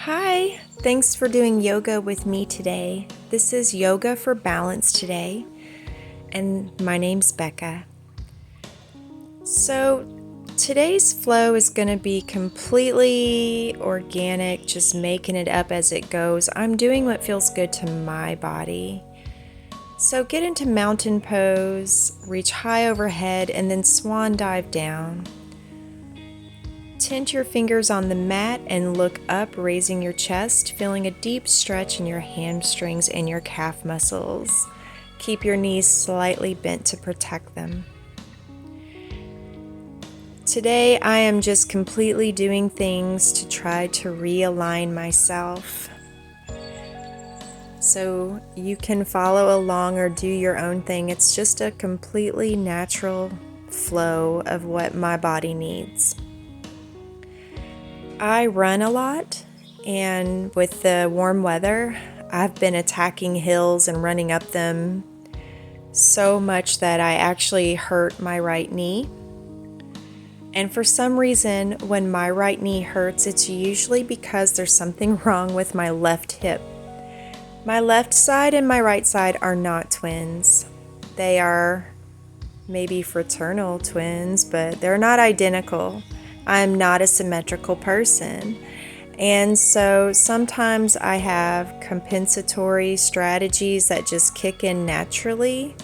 Hi, thanks for doing yoga with me today. This is Yoga for Balance today, and my name's Becca. So, today's flow is going to be completely organic, just making it up as it goes. I'm doing what feels good to my body. So, get into mountain pose, reach high overhead, and then swan dive down. Tint your fingers on the mat and look up, raising your chest, feeling a deep stretch in your hamstrings and your calf muscles. Keep your knees slightly bent to protect them. Today, I am just completely doing things to try to realign myself. So you can follow along or do your own thing. It's just a completely natural flow of what my body needs. I run a lot, and with the warm weather, I've been attacking hills and running up them so much that I actually hurt my right knee. And for some reason, when my right knee hurts, it's usually because there's something wrong with my left hip. My left side and my right side are not twins. They are maybe fraternal twins, but they're not identical. I'm not a symmetrical person. And so sometimes I have compensatory strategies that just kick in naturally.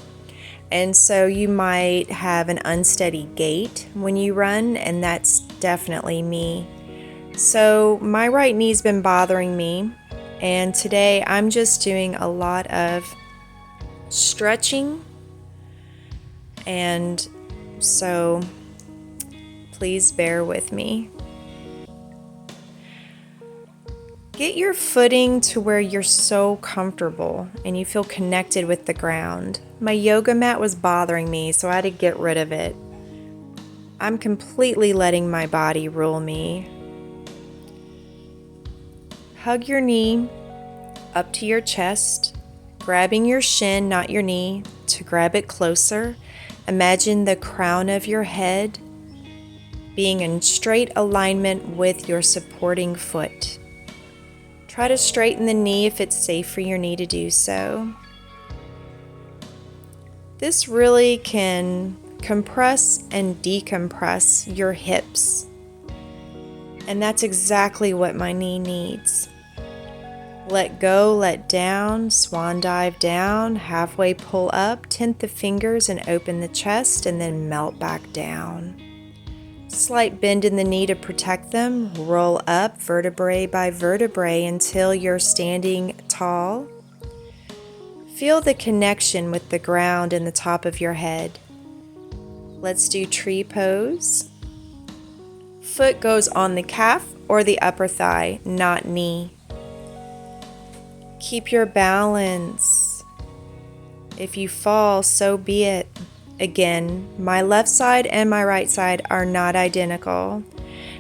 And so you might have an unsteady gait when you run, and that's definitely me. So my right knee's been bothering me, and today I'm just doing a lot of stretching. And so please bear with me. Get your footing to where you're so comfortable and you feel connected with the ground. My yoga mat was bothering me, so I had to get rid of it. I'm completely letting my body rule me. Hug your knee up to your chest, grabbing your shin, not your knee, to grab it closer. Imagine the crown of your head being in straight alignment with your supporting foot. Try to straighten the knee if it's safe for your knee to do so. This really can compress and decompress your hips. And that's exactly what my knee needs. Let go, let down, swan dive down, halfway pull up, tint the fingers and open the chest, and then melt back down. Slight bend in the knee to protect them. Roll up vertebrae by vertebrae until you're standing tall. Feel the connection with the ground and the top of your head. Let's do tree pose. Foot goes on the calf or the upper thigh, not knee. Keep your balance. If you fall, so be it. Again, my left side and my right side are not identical,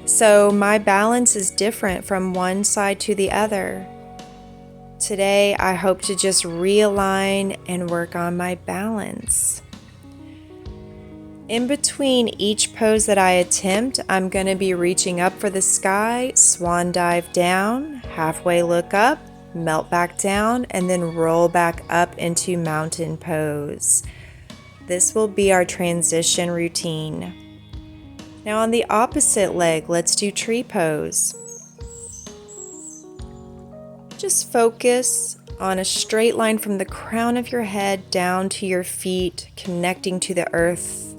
so my balance is different from one side to the other. Today, I hope to just realign and work on my balance. In between each pose that I attempt, I'm going to be reaching up for the sky, swan dive down, halfway look up, melt back down, and then roll back up into mountain pose. This will be our transition routine. Now on the opposite leg, let's do tree pose. Just focus on a straight line from the crown of your head down to your feet, connecting to the earth.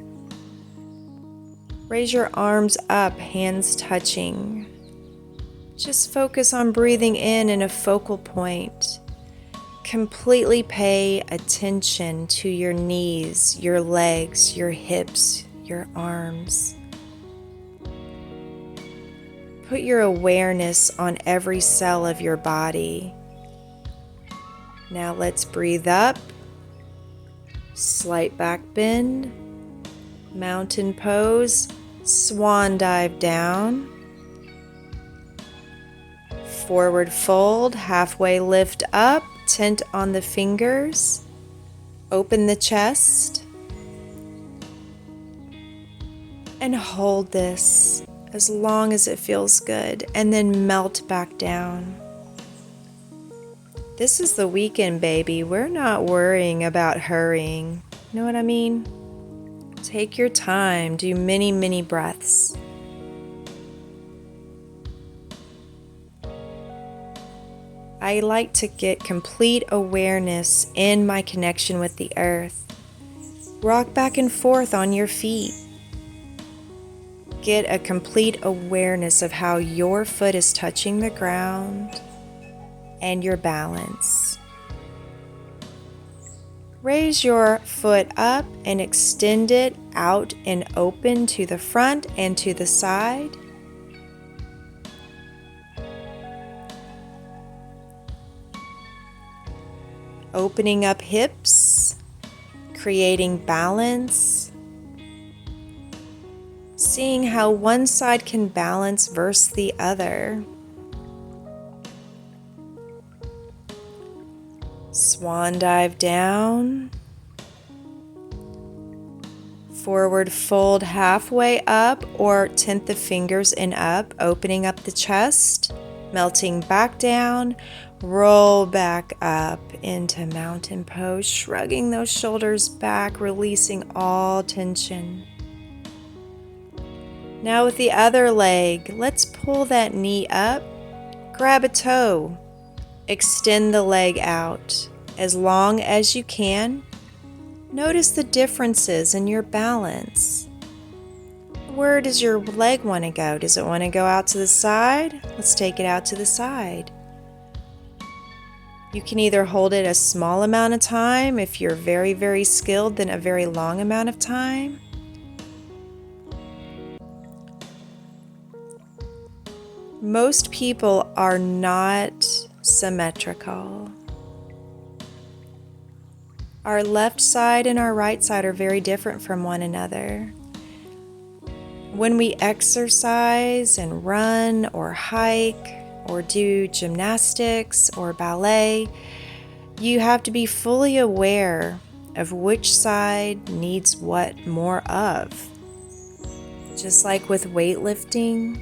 Raise your arms up, hands touching. Just focus on breathing in a focal point. Completely pay attention to your knees, your legs, your hips, your arms. Put your awareness on every cell of your body. Now let's breathe up, slight back bend, mountain pose, swan dive down, forward fold, halfway lift up, tint on the fingers, open the chest, and hold this. as long as it feels good, and then melt back down. This is the weekend, baby. We're not worrying about hurrying. You know what I mean? Take your time. Do many, many breaths. I like to get complete awareness in my connection with the earth. Rock back and forth on your feet. Get a complete awareness of how your foot is touching the ground and your balance. Raise your foot up and extend it out and open to the front and to the side. Opening up hips, creating balance. Seeing how one side can balance versus the other. Swan dive down. Forward fold halfway up or tint the fingers and up, opening up the chest, melting back down, roll back up into mountain pose, shrugging those shoulders back, releasing all tension. Now with the other leg, let's pull that knee up, grab a toe, extend the leg out as long as you can. Notice the differences in your balance. Where does your leg want to go? Does it want to go out to the side? Let's take it out to the side. You can either hold it a small amount of time if you're very, very skilled, then a very long amount of time. Most people are not symmetrical. Our left side and our right side are very different from one another. When we exercise and run or hike or do gymnastics or ballet, you have to be fully aware of which side needs what more of. Just like with weightlifting,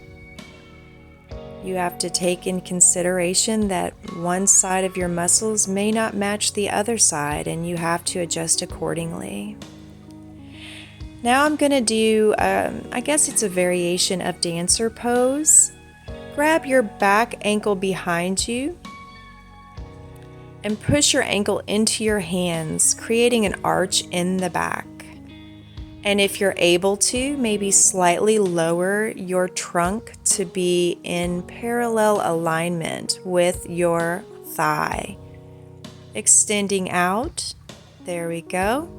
you have to take in consideration that one side of your muscles may not match the other side, and you have to adjust accordingly. Now I'm going to do, I guess it's a variation of dancer pose. Grab your back ankle behind you and push your ankle into your hands, creating an arch in the back. And if you're able to, maybe slightly lower your trunk to be in parallel alignment with your thigh. Extending out, there we go,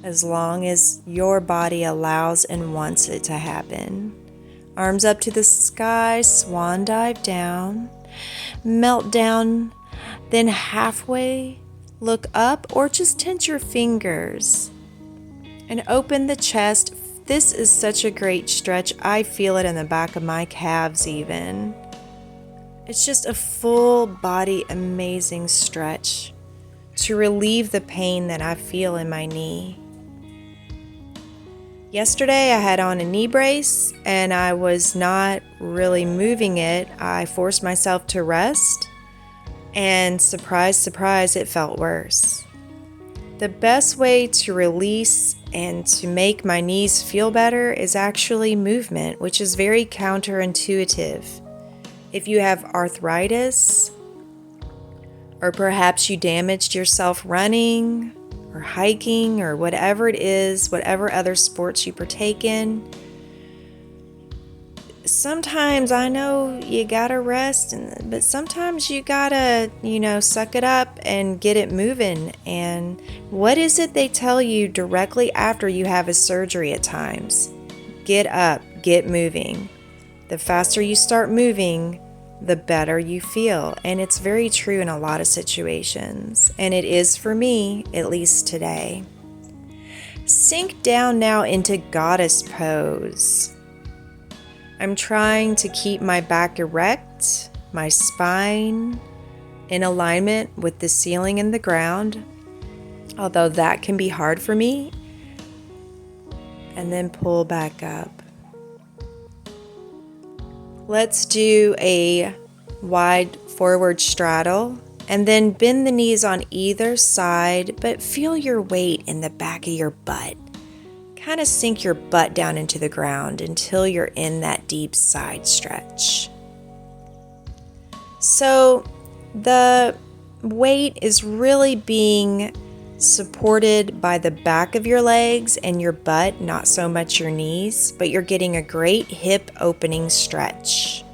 as long as your body allows and wants it to happen. Arms up to the sky, swan dive down, melt down, then halfway look up or just tint your fingers. And open the chest. This is such a great stretch. I feel it in the back of my calves even. It's just a full body amazing stretch to relieve the pain that I feel in my knee. Yesterday I had on a knee brace and I was not really moving it. I forced myself to rest and surprise, surprise, it felt worse. The best way to release and to make my knees feel better is actually movement, which is very counterintuitive. If you have arthritis, or perhaps you damaged yourself running or hiking or whatever it is, whatever other sports you partake in, sometimes I know you gotta rest, but sometimes you gotta, suck it up and get it moving. And what is it they tell you directly after you have a surgery at times? Get up, get moving. The faster you start moving, the better you feel. And it's very true in a lot of situations. And it is for me, at least today. Sink down now into goddess pose. I'm trying to keep my back erect, my spine in alignment with the ceiling and the ground, although that can be hard for me. And then pull back up. Let's do a wide forward straddle and then bend the knees on either side, but feel your weight in the back of your butt. Kind of sink your butt down into the ground until you're in that deep side stretch. So the weight is really being supported by the back of your legs and your butt, not so much your knees, but you're getting a great hip opening stretch.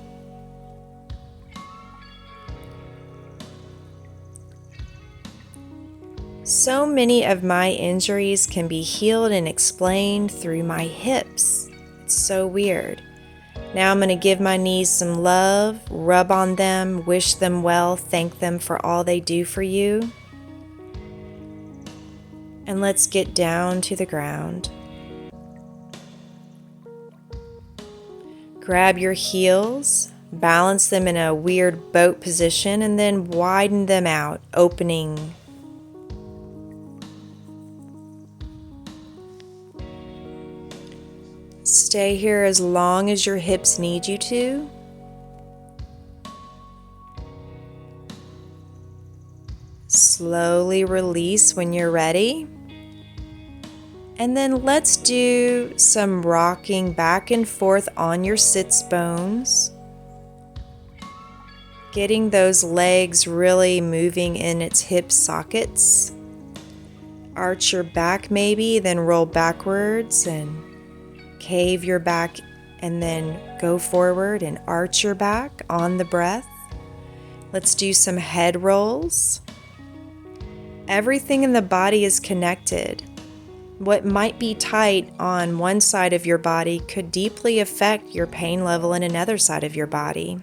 So many of my injuries can be healed and explained through my hips. It's so weird. Now I'm going to give my knees some love, rub on them, wish them well, thank them for all they do for you. And let's get down to the ground. Grab your heels, balance them in a weird boat position, and then widen them out, opening. Stay here as long as your hips need you to. Slowly release when you're ready. And then let's do some rocking back and forth on your sits bones. Getting those legs really moving in its hip sockets. Arch your back maybe, then roll backwards and cave your back and then go forward and arch your back on the breath. Let's do some head rolls. Everything in the body is connected. What might be tight on one side of your body could deeply affect your pain level in another side of your body.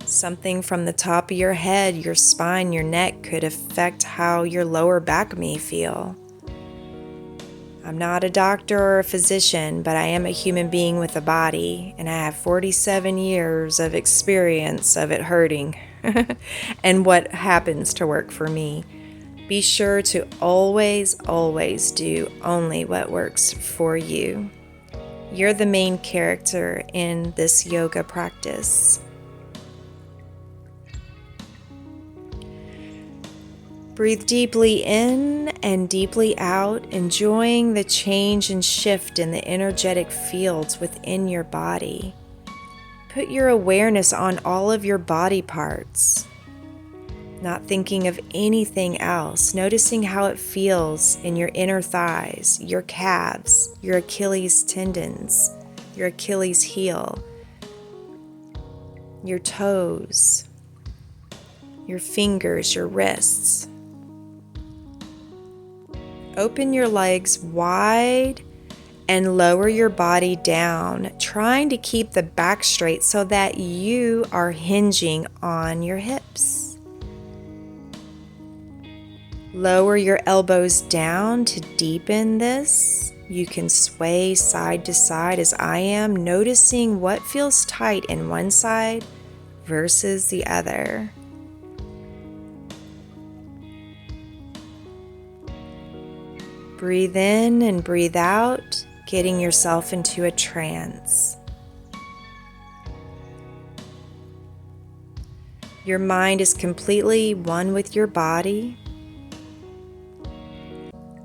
Something from the top of your head, your spine, your neck could affect how your lower back may feel. I'm not a doctor or a physician, but I am a human being with a body, and I have 47 years of experience of it hurting and what happens to work for me. Be sure to always, always do only what works for you. You're the main character in this yoga practice. Breathe deeply in and deeply out, enjoying the change and shift in the energetic fields within your body. Put your awareness on all of your body parts, not thinking of anything else, noticing how it feels in your inner thighs, your calves, your Achilles tendons, your Achilles heel, your toes, your fingers, your wrists. Open your legs wide and lower your body down, trying to keep the back straight so that you are hinging on your hips. Lower your elbows down to deepen this. You can sway side to side as I am, noticing what feels tight in one side versus the other. Breathe in and breathe out, getting yourself into a trance. Your mind is completely one with your body.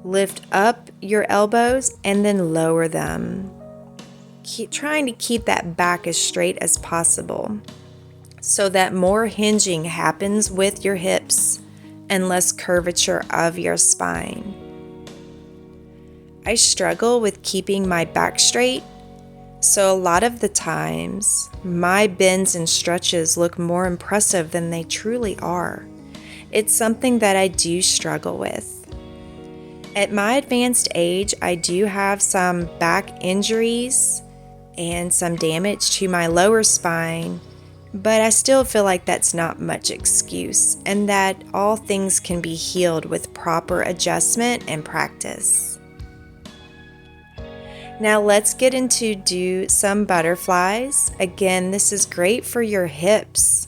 Lift up your elbows and then lower them. Keep trying to keep that back as straight as possible so that more hinging happens with your hips and less curvature of your spine. I struggle with keeping my back straight, so a lot of the times my bends and stretches look more impressive than they truly are. It's something that I do struggle with. At my advanced age, I do have some back injuries and some damage to my lower spine, but I still feel like that's not much excuse and that all things can be healed with proper adjustment and practice. Now let's get into do some butterflies. Again, this is great for your hips.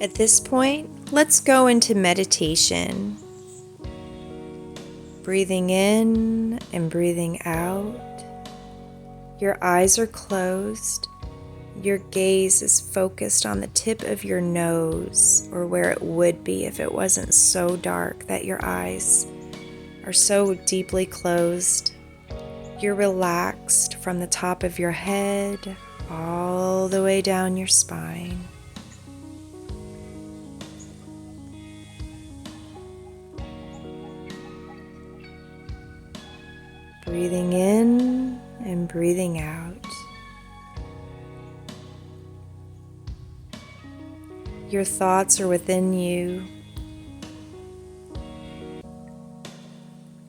At this point, let's go into meditation. Breathing in and breathing out. Your eyes are closed. Your gaze is focused on the tip of your nose, or where it would be if it wasn't so dark that your eyes are so deeply closed. You're relaxed from the top of your head all the way down your spine. Breathing in and breathing out. Your thoughts are within you,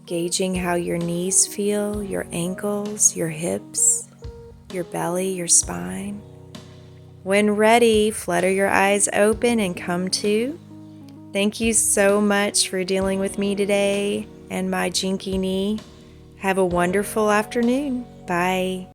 gauging how your knees feel, your ankles, your hips, your belly, your spine. When ready, flutter your eyes open and come to. Thank you so much for dealing with me today and my jinky knee. Have a wonderful afternoon. Bye.